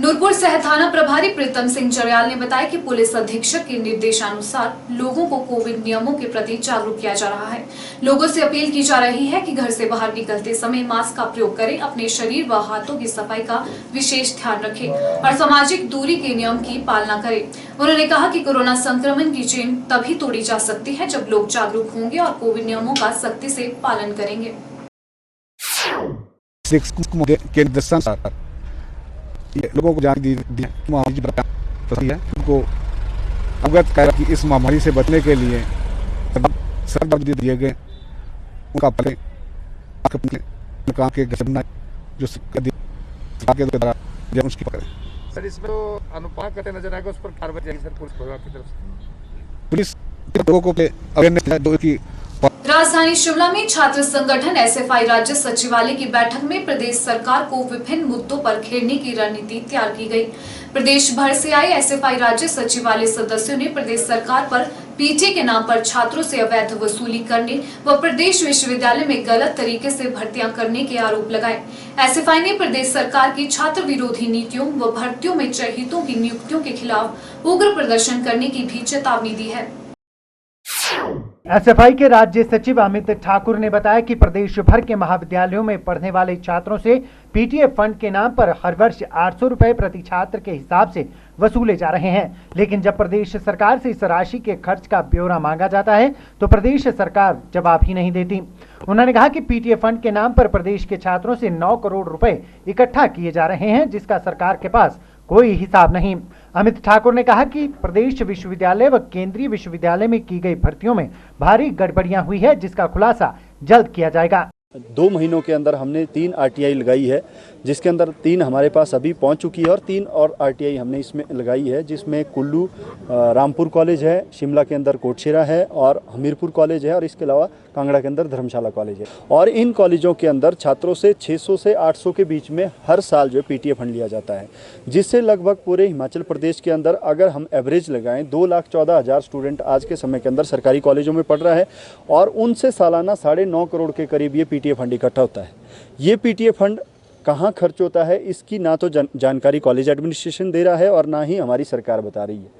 नूरपुर सह थाना प्रभारी प्रीतम सिंह जरयाल ने बताया कि पुलिस अधीक्षक के निर्देशानुसार लोगों को कोविड नियमों के प्रति जागरूक किया जा रहा है। लोगों से अपील की जा रही है कि घर से बाहर निकलते समय मास्क का प्रयोग करें, अपने शरीर व हाथों की सफाई का विशेष ध्यान रखें और सामाजिक दूरी के नियम की पालना करें। उन्होंने कहा कि कोरोना संक्रमण की चेन तभी तोड़ी जा सकती है जब लोग जागरूक होंगे और कोविड नियमों का सख्ती से पालन करेंगे। लोगों को जानकारी है उनको अवगत कर कि इस महामारी से बचने के लिए सब दिए गए उनका पहले काम के जो द्वारा उसकी पकड़े। सर इसमें तो अनुपात करते नजर आएगा, उस पर कार्रवाई सर पुलिस विभाग की तरफ से। पुलिस लोगों को अवेयरनेस की। राजधानी शिमला में छात्र संगठन एसएफआई राज्य सचिवालय की बैठक में प्रदेश सरकार को विभिन्न मुद्दों पर घेरने की रणनीति तैयार की गई। प्रदेश भर से आए एसएफआई राज्य सचिवालय सदस्यों ने प्रदेश सरकार पर पीटीए के नाम पर छात्रों से अवैध वसूली करने व प्रदेश विश्वविद्यालय में गलत तरीके से भर्तियां करने के आरोप लगाए। एसएफआई ने प्रदेश सरकार की छात्र विरोधी नीतियों व भर्तियों में चयहितों की नियुक्तियों के खिलाफ उग्र प्रदर्शन करने की भी चेतावनी दी है। एसएफआई के राज्य सचिव अमित ठाकुर ने बताया कि प्रदेश भर के महाविद्यालयों में पढ़ने वाले छात्रों से पीटीए फंड के नाम पर हर वर्ष 800 रुपए प्रति छात्र के हिसाब से वसूले जा रहे हैं, लेकिन जब प्रदेश सरकार से इस राशि के खर्च का ब्यौरा मांगा जाता है तो प्रदेश सरकार जवाब ही नहीं देती। उन्होंने कहा कि पीटीए फंड के नाम पर प्रदेश के छात्रों से 9 करोड़ रुपए इकट्ठा किए जा रहे हैं, जिसका सरकार के पास कोई हिसाब नहीं। अमित ठाकुर ने कहा कि प्रदेश विश्वविद्यालय व केंद्रीय विश्वविद्यालय में की गई भर्तियों में भारी गड़बड़ियां हुई है, जिसका खुलासा जल्द किया जाएगा। 2 महीनों के अंदर हमने 3 आरटीआई लगाई है, जिसके अंदर 3 हमारे पास अभी पहुंच चुकी है और 3 और आरटीआई हमने इसमें लगाई है, जिसमें कुल्लू रामपुर कॉलेज है, शिमला के अंदर कोटशेरा है और हमीरपुर कॉलेज है और इसके अलावा कांगड़ा के अंदर धर्मशाला कॉलेज है। और इन कॉलेजों के अंदर छात्रों से 600 से 800 के बीच में हर साल जो पीटीए फंड लिया जाता है, जिससे लगभग पूरे हिमाचल प्रदेश के अंदर अगर हम एवरेज लगाएं 2,14,000 स्टूडेंट आज के समय के अंदर सरकारी कॉलेजों में पढ़ रहा है और उनसे सालाना 9.5 करोड़ के करीब ये पीटीए फंड इकट्ठा होता है। ये पीटीए फंड कहाँ खर्च होता है इसकी ना तो जानकारी कॉलेज एडमिनिस्ट्रेशन दे रहा है और ना ही हमारी सरकार बता रही है।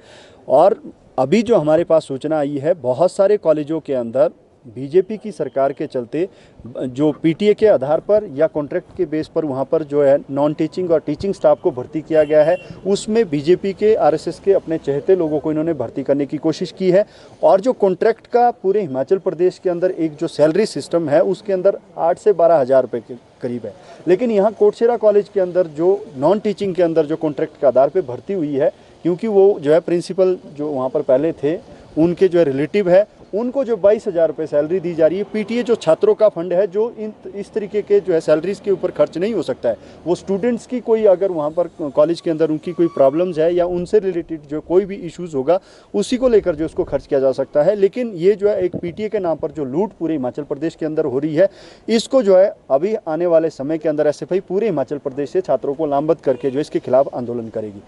और अभी जो हमारे पास सूचना आई है, बहुत सारे कॉलेजों के अंदर बीजेपी की सरकार के चलते जो पीटीए के आधार पर या कॉन्ट्रैक्ट के बेस पर वहाँ पर जो है नॉन टीचिंग और टीचिंग स्टाफ को भर्ती किया गया है, उसमें बीजेपी के आरएसएस के अपने चहेते लोगों को इन्होंने भर्ती करने की कोशिश की है। और जो कॉन्ट्रैक्ट का पूरे हिमाचल प्रदेश के अंदर एक जो सैलरी सिस्टम है उसके अंदर 8 से 12,000 रुपये के करीब है, लेकिन यहाँ कोटशेरा कॉलेज के अंदर जो नॉन टीचिंग के अंदर जो कॉन्ट्रैक्ट के आधार पर भर्ती हुई है, क्योंकि वो जो है प्रिंसिपल जो वहाँ पर पहले थे उनके जो रिलेटिव है, उनको जो 22,000 रुपये सैलरी दी जा रही है। पीटीए जो छात्रों का फंड है जो इस तरीके के जो है सैलरीज के ऊपर खर्च नहीं हो सकता है। वो स्टूडेंट्स की कोई अगर वहाँ पर कॉलेज के अंदर उनकी कोई प्रॉब्लम्स है या उनसे रिलेटेड जो कोई भी इश्यूज़ होगा उसी को लेकर जो उसको खर्च किया जा सकता है। लेकिन ये जो है एक पीटीए के नाम पर जो लूट पूरे हिमाचल प्रदेश के अंदर हो रही है, इसको जो है अभी आने वाले समय के अंदर एसएफआई पूरे हिमाचल प्रदेश से छात्रों को लामबंद करके जो इसके खिलाफ आंदोलन करेगी।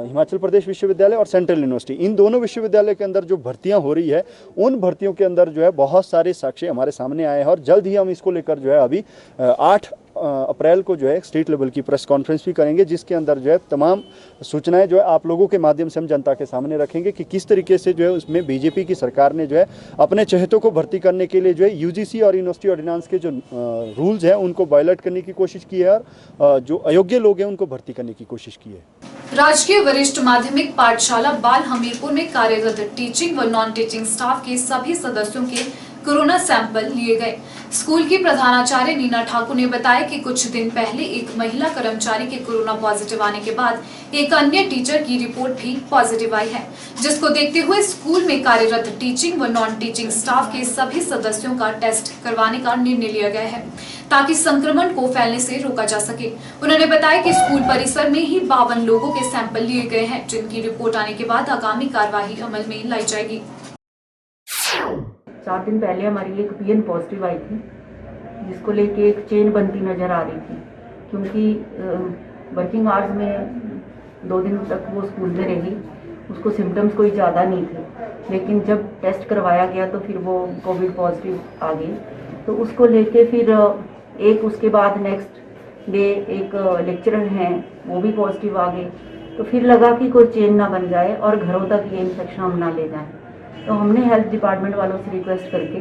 हिमाचल प्रदेश विश्वविद्यालय और सेंट्रल यूनिवर्सिटी, इन दोनों विश्वविद्यालय के अंदर जो भर्तियाँ हो रही है, उन भर्तियों के अंदर जो है बहुत सारे साक्ष्य हमारे सामने आए हैं और जल्द ही हम इसको लेकर जो है अभी 8 अप्रैल को जो है स्टेट लेवल की प्रेस कॉन्फ्रेंस भी करेंगे, जिसके अंदर जो है तमाम सूचनाएं जो है आप लोगों के माध्यम से हम जनता के सामने रखेंगे कि किस तरीके से जो है उसमें बीजेपी की सरकार ने जो है अपने चहेतों को भर्ती करने के लिए जो है यूजीसी और यूनिवर्सिटी ऑर्डिनेंस के जो रूल्स हैं उनको वायलेट करने की कोशिश की है और जो अयोग्य लोग हैं उनको भर्ती करने की कोशिश की है। राजकीय वरिष्ठ माध्यमिक पाठशाला बाल हमीरपुर में कार्यरत टीचिंग व नॉन टीचिंग स्टाफ के सभी सदस्यों के कोरोना सैंपल लिए गए। स्कूल की प्रधानाचार्य नीना ठाकुर ने बताया कि कुछ दिन पहले एक महिला कर्मचारी के कोरोना पॉजिटिव आने के बाद एक अन्य टीचर की रिपोर्ट भी पॉजिटिव आई है, जिसको देखते हुए स्कूल में कार्यरत टीचिंग व नॉन टीचिंग स्टाफ के सभी सदस्यों का टेस्ट करवाने का निर्णय लिया गया है। ताकि संक्रमण को फैलने से रोका जा सके। उन्होंने बताया कि स्कूल परिसर में ही 52 लोगों के सैंपल लिए गए हैं, जिनकी रिपोर्ट आने के बाद आगामी कार्यवाही अमल में लाई जाएगी। 4 दिन पहले हमारी एक पीएन पॉजिटिव आई थी, जिसको लेके एक चेन बनती नजर आ रही थी, क्योंकि वर्किंग आवर्स में 2 दिन तक वो स्कूल में रही, उसको सिम्टम्स कोई ज़्यादा नहीं थे, लेकिन जब टेस्ट करवाया गया तो फिर वो कोविड पॉजिटिव आ गई। तो उसको लेके फिर एक उसके बाद नेक्स्ट डे एक लेक्चरर हैं, वो भी पॉजिटिव आ गए। तो फिर लगा कि कोई चेन ना बन जाए और घरों तक ये इन्फेक्शन हम ना ले जाएं। तो हमने हेल्थ डिपार्टमेंट वालों से रिक्वेस्ट करके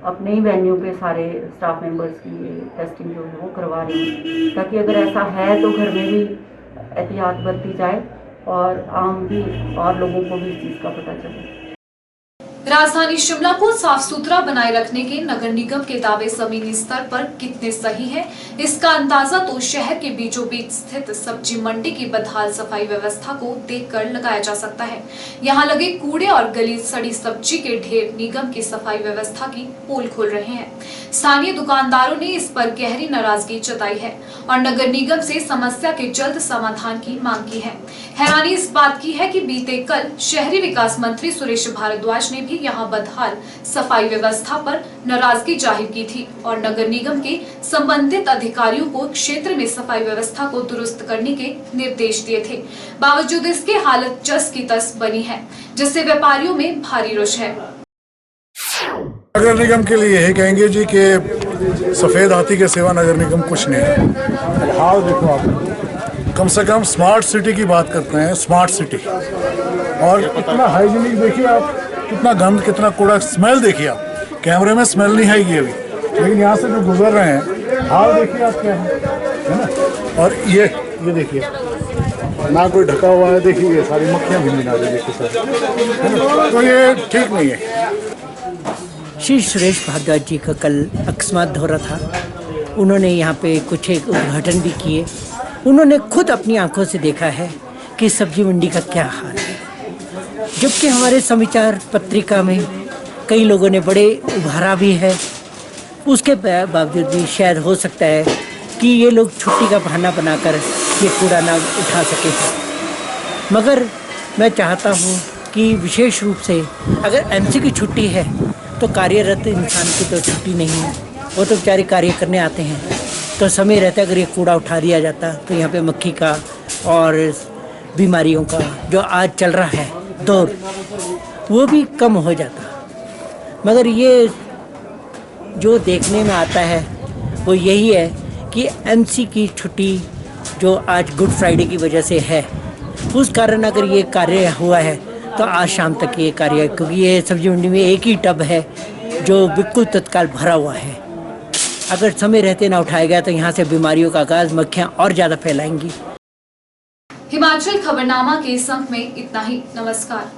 अपने ही वेन्यू पे सारे स्टाफ मेंबर्स की टेस्टिंग जो है वो करवा रहे हैं, ताकि अगर ऐसा है तो घर में भी एहतियात बरती जाए और आम भी और लोगों को भी इस चीज़ का पता चले। राजधानी शिमला को साफ सुथरा बनाए रखने के नगर निगम के दावे जमीनी स्तर पर कितने सही हैं, इसका अंदाजा तो शहर के बीचों बीच स्थित सब्जी मंडी की बदहाल सफाई व्यवस्था को देखकर लगाया जा सकता है। यहाँ लगे कूड़े और गली सड़ी सब्जी के ढेर निगम की सफाई व्यवस्था की पोल खोल रहे हैं। स्थानीय दुकानदारों ने इस पर गहरी नाराजगी जताई है और नगर निगम से समस्या के जल्द समाधान की मांग की है। हैरानी इस बात की है कि बीते कल शहरी विकास मंत्री सुरेश भारद्वाज ने भी यहां बदहाल सफाई व्यवस्था पर नाराजगी जाहिर की थी और नगर निगम के संबंधित अधिकारियों को क्षेत्र में सफाई व्यवस्था को दुरुस्त करने के निर्देश दिए थे। बावजूद इसके हालत जस की तस बनी है, जिससे व्यापारियों में भारी रोष है। नगर निगम के लिए यही कहेंगे जी कि सफेद हाथी के सिवा नगर निगम कुछ नहीं है। हाल देखो आप, कम से कम स्मार्ट सिटी की बात करते हैं, स्मार्ट सिटी, और कितना हाइजीनिक देखिए आप, कितना गंद, कितना कूड़ा, स्मेल देखिए आप। कैमरे में स्मेल नहीं आएगी अभी, लेकिन यहाँ से जो गुजर रहे हैं हाल देखिए आप क्या है ना। और ये देखिए ना कोई ढका हुआ है, देखिए ये सारी मक्खियाँ भी मिला रही है, तो ये ठीक नहीं है। श्री सुरेश भारद्वाज जी का कल अकस्मात दौरा था। उन्होंने यहाँ पे कुछ एक उद्घाटन भी किए। उन्होंने खुद अपनी आंखों से देखा है कि सब्जी मंडी का क्या हाल है, जबकि हमारे समाचार पत्रिका में कई लोगों ने बड़े उभारा भी है। उसके बावजूद भी शायद हो सकता है कि ये लोग छुट्टी का बहाना बनाकर ये कूड़ा ना उठा सके। मगर मैं चाहता हूँ कि विशेष रूप से अगर एमसी की छुट्टी है तो कार्यरत इंसान की तो छुट्टी नहीं है, वो तो बेचारे कार्य करने आते हैं। तो समय रहता अगर ये कूड़ा उठा दिया जाता तो यहाँ पे मक्खी का और बीमारियों का जो आज चल रहा है दौर, वो भी कम हो जाता। मगर ये जो देखने में आता है वो यही है कि एमसी की छुट्टी जो आज गुड फ्राइडे की वजह से है, उस कारण अगर ये कार्य हुआ है तो आज शाम तक ये कार्य, क्योंकि ये सब्जी मंडी में एक ही टब है जो बिल्कुल तत्काल भरा हुआ है, अगर समय रहते ना उठाया गया तो यहाँ से बीमारियों का आगाज मक्खियाँ और ज़्यादा फैलाएंगी। हिमाचल खबरनामा के इस अंक में इतना ही। नमस्कार।